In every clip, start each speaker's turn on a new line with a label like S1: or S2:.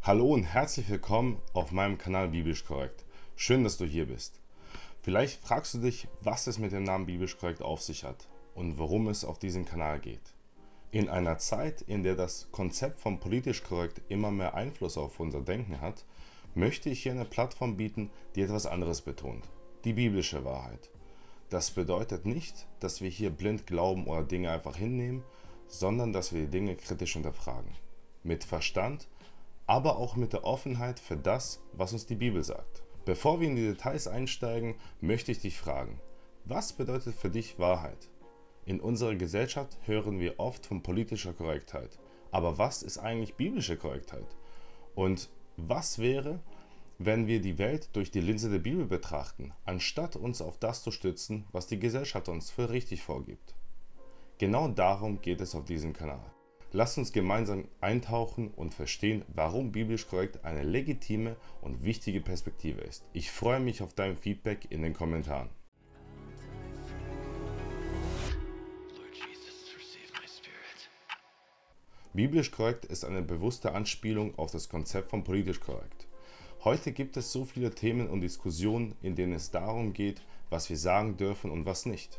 S1: Hallo und herzlich willkommen auf meinem Kanal Biblisch Korrekt. Schön, dass du hier bist. Vielleicht fragst du dich, was es mit dem Namen Biblisch Korrekt auf sich hat und worum es auf diesem Kanal geht. In einer Zeit, in der das Konzept von politisch korrekt immer mehr Einfluss auf unser Denken hat, möchte ich hier eine Plattform bieten, die etwas anderes betont: die biblische Wahrheit. Das bedeutet nicht, dass wir hier blind glauben oder Dinge einfach hinnehmen, sondern dass wir die Dinge kritisch hinterfragen. Mit Verstand, aber auch mit der Offenheit für das, was uns die Bibel sagt. Bevor wir in die Details einsteigen, möchte ich dich fragen: Was bedeutet für dich Wahrheit? In unserer Gesellschaft hören wir oft von politischer Korrektheit. Aber was ist eigentlich biblische Korrektheit? Und was wäre, wenn wir die Welt durch die Linse der Bibel betrachten, anstatt uns auf das zu stützen, was die Gesellschaft uns für richtig vorgibt? Genau darum geht es auf diesem Kanal. Lasst uns gemeinsam eintauchen und verstehen, warum biblisch korrekt eine legitime und wichtige Perspektive ist. Ich freue mich auf dein Feedback in den Kommentaren. Biblisch korrekt ist eine bewusste Anspielung auf das Konzept von politisch korrekt. Heute gibt es so viele Themen und Diskussionen, in denen es darum geht, was wir sagen dürfen und was nicht.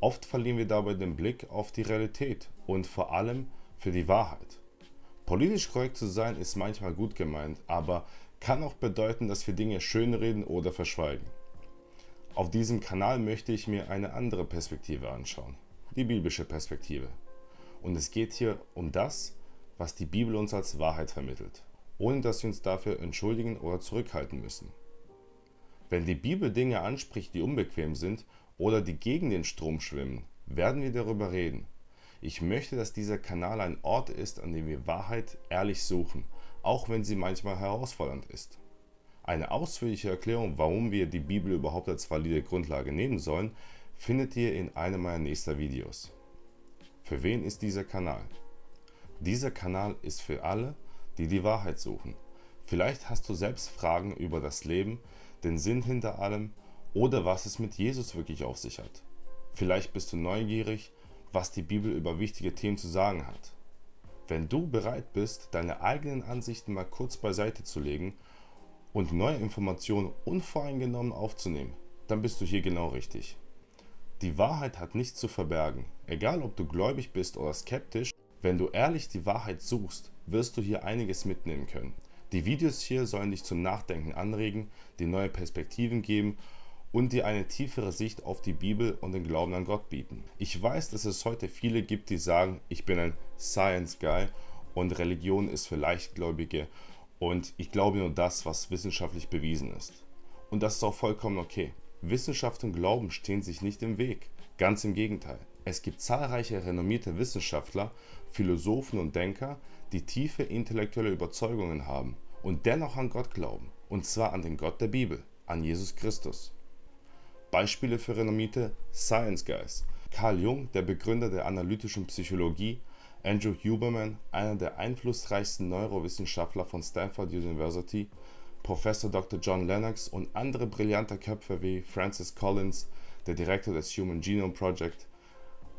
S1: Oft verlieren wir dabei den Blick auf die Realität und vor allem für die Wahrheit. Politisch korrekt zu sein ist manchmal gut gemeint, aber kann auch bedeuten, dass wir Dinge schönreden oder verschweigen. Auf diesem Kanal möchte ich mir eine andere Perspektive anschauen, die biblische Perspektive. Und es geht hier um das, was die Bibel uns als Wahrheit vermittelt, ohne dass wir uns dafür entschuldigen oder zurückhalten müssen. Wenn die Bibel Dinge anspricht, die unbequem sind oder die gegen den Strom schwimmen, werden wir darüber reden. Ich möchte, dass dieser Kanal ein Ort ist, an dem wir Wahrheit ehrlich suchen, auch wenn sie manchmal herausfordernd ist. Eine ausführliche Erklärung, warum wir die Bibel überhaupt als valide Grundlage nehmen sollen, findet ihr in einem meiner nächsten Videos. Für wen ist dieser Kanal? Dieser Kanal ist für alle, die die Wahrheit suchen. Vielleicht hast du selbst Fragen über das Leben, den Sinn hinter allem oder was es mit Jesus wirklich auf sich hat. Vielleicht bist du neugierig, was die Bibel über wichtige Themen zu sagen hat. Wenn du bereit bist, deine eigenen Ansichten mal kurz beiseite zu legen und neue Informationen unvoreingenommen aufzunehmen, dann bist du hier genau richtig. Die Wahrheit hat nichts zu verbergen. Egal, ob du gläubig bist oder skeptisch, wenn du ehrlich die Wahrheit suchst, wirst du hier einiges mitnehmen können. Die Videos hier sollen dich zum Nachdenken anregen, dir neue Perspektiven geben und dir eine tiefere Sicht auf die Bibel und den Glauben an Gott bieten. Ich weiß, dass es heute viele gibt, die sagen, ich bin ein Science Guy und Religion ist für Leichtgläubige und ich glaube nur das, was wissenschaftlich bewiesen ist. Und das ist auch vollkommen okay. Wissenschaft und Glauben stehen sich nicht im Weg, ganz im Gegenteil. Es gibt zahlreiche renommierte Wissenschaftler, Philosophen und Denker, die tiefe intellektuelle Überzeugungen haben und dennoch an Gott glauben, und zwar an den Gott der Bibel, an Jesus Christus. Beispiele für renommierte Science Guys: Carl Jung, der Begründer der analytischen Psychologie, Andrew Huberman, einer der einflussreichsten Neurowissenschaftler von Stanford University, Professor Dr. John Lennox und andere brillante Köpfe wie Francis Collins, der Direktor des Human Genome Project.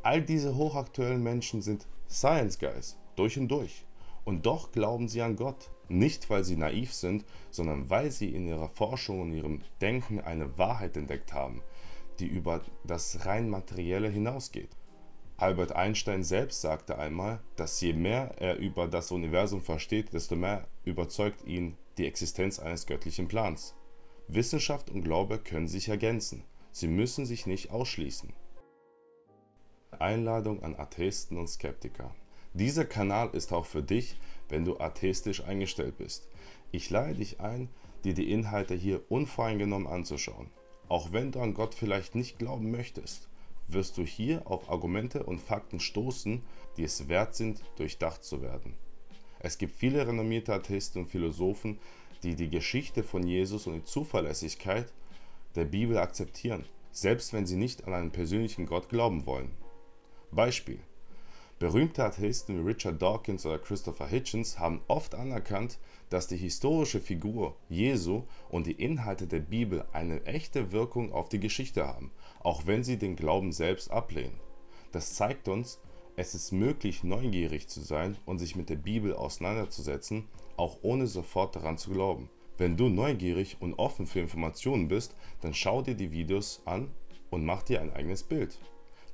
S1: All diese hochaktuellen Menschen sind Science Guys, durch und durch. Und doch glauben sie an Gott. Nicht, weil sie naiv sind, sondern weil sie in ihrer Forschung und ihrem Denken eine Wahrheit entdeckt haben, die über das rein Materielle hinausgeht. Albert Einstein selbst sagte einmal, dass je mehr er über das Universum versteht, desto mehr überzeugt ihn die Existenz eines göttlichen Plans. Wissenschaft und Glaube können sich ergänzen. Sie müssen sich nicht ausschließen. Einladung an Atheisten und Skeptiker. Dieser Kanal ist auch für dich, wenn du atheistisch eingestellt bist. Ich lade dich ein, dir die Inhalte hier unvoreingenommen anzuschauen. Auch wenn du an Gott vielleicht nicht glauben möchtest, wirst du hier auf Argumente und Fakten stoßen, die es wert sind, durchdacht zu werden. Es gibt viele renommierte Atheisten und Philosophen, die die Geschichte von Jesus und die Zuverlässigkeit der Bibel akzeptieren, selbst wenn sie nicht an einen persönlichen Gott glauben wollen. Beispiel: Berühmte Atheisten wie Richard Dawkins oder Christopher Hitchens haben oft anerkannt, dass die historische Figur Jesu und die Inhalte der Bibel eine echte Wirkung auf die Geschichte haben, auch wenn sie den Glauben selbst ablehnen. Das zeigt uns, Es ist möglich, neugierig zu sein und sich mit der Bibel auseinanderzusetzen, auch ohne sofort daran zu glauben. Wenn du neugierig und offen für Informationen bist, dann schau dir die Videos an und mach dir ein eigenes Bild.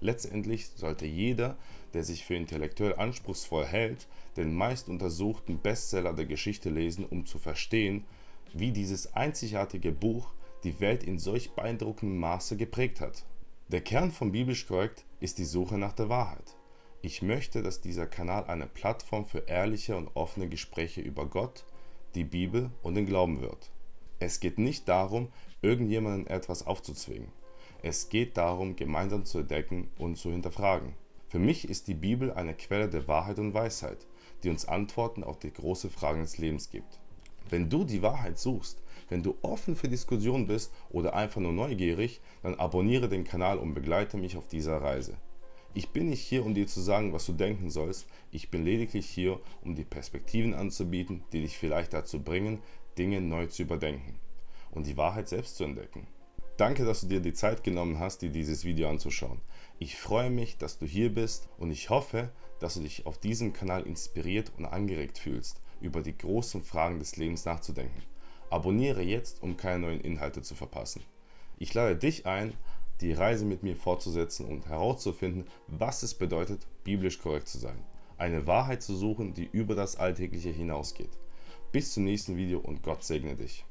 S1: Letztendlich sollte jeder, der sich für intellektuell anspruchsvoll hält, den meist untersuchten Bestseller der Geschichte lesen, um zu verstehen, wie dieses einzigartige Buch die Welt in solch beeindruckendem Maße geprägt hat. Der Kern von Biblisch Korrekt ist die Suche nach der Wahrheit. Ich möchte, dass dieser Kanal eine Plattform für ehrliche und offene Gespräche über Gott, die Bibel und den Glauben wird. Es geht nicht darum, irgendjemandem etwas aufzuzwingen. Es geht darum, gemeinsam zu entdecken und zu hinterfragen. Für mich ist die Bibel eine Quelle der Wahrheit und Weisheit, die uns Antworten auf die großen Fragen des Lebens gibt. Wenn du die Wahrheit suchst, wenn du offen für Diskussionen bist oder einfach nur neugierig, dann abonniere den Kanal und begleite mich auf dieser Reise. Ich bin nicht hier, um dir zu sagen, was du denken sollst. Ich bin lediglich hier, um dir Perspektiven anzubieten, die dich vielleicht dazu bringen, Dinge neu zu überdenken und die Wahrheit selbst zu entdecken. Danke, dass du dir die Zeit genommen hast, dir dieses Video anzuschauen. Ich freue mich, dass du hier bist und ich hoffe, dass du dich auf diesem Kanal inspiriert und angeregt fühlst, über die großen Fragen des Lebens nachzudenken. Abonniere jetzt, um keine neuen Inhalte zu verpassen. Ich lade dich ein, die Reise mit mir fortzusetzen und herauszufinden, was es bedeutet, biblisch korrekt zu sein. Eine Wahrheit zu suchen, die über das Alltägliche hinausgeht. Bis zum nächsten Video und Gott segne dich.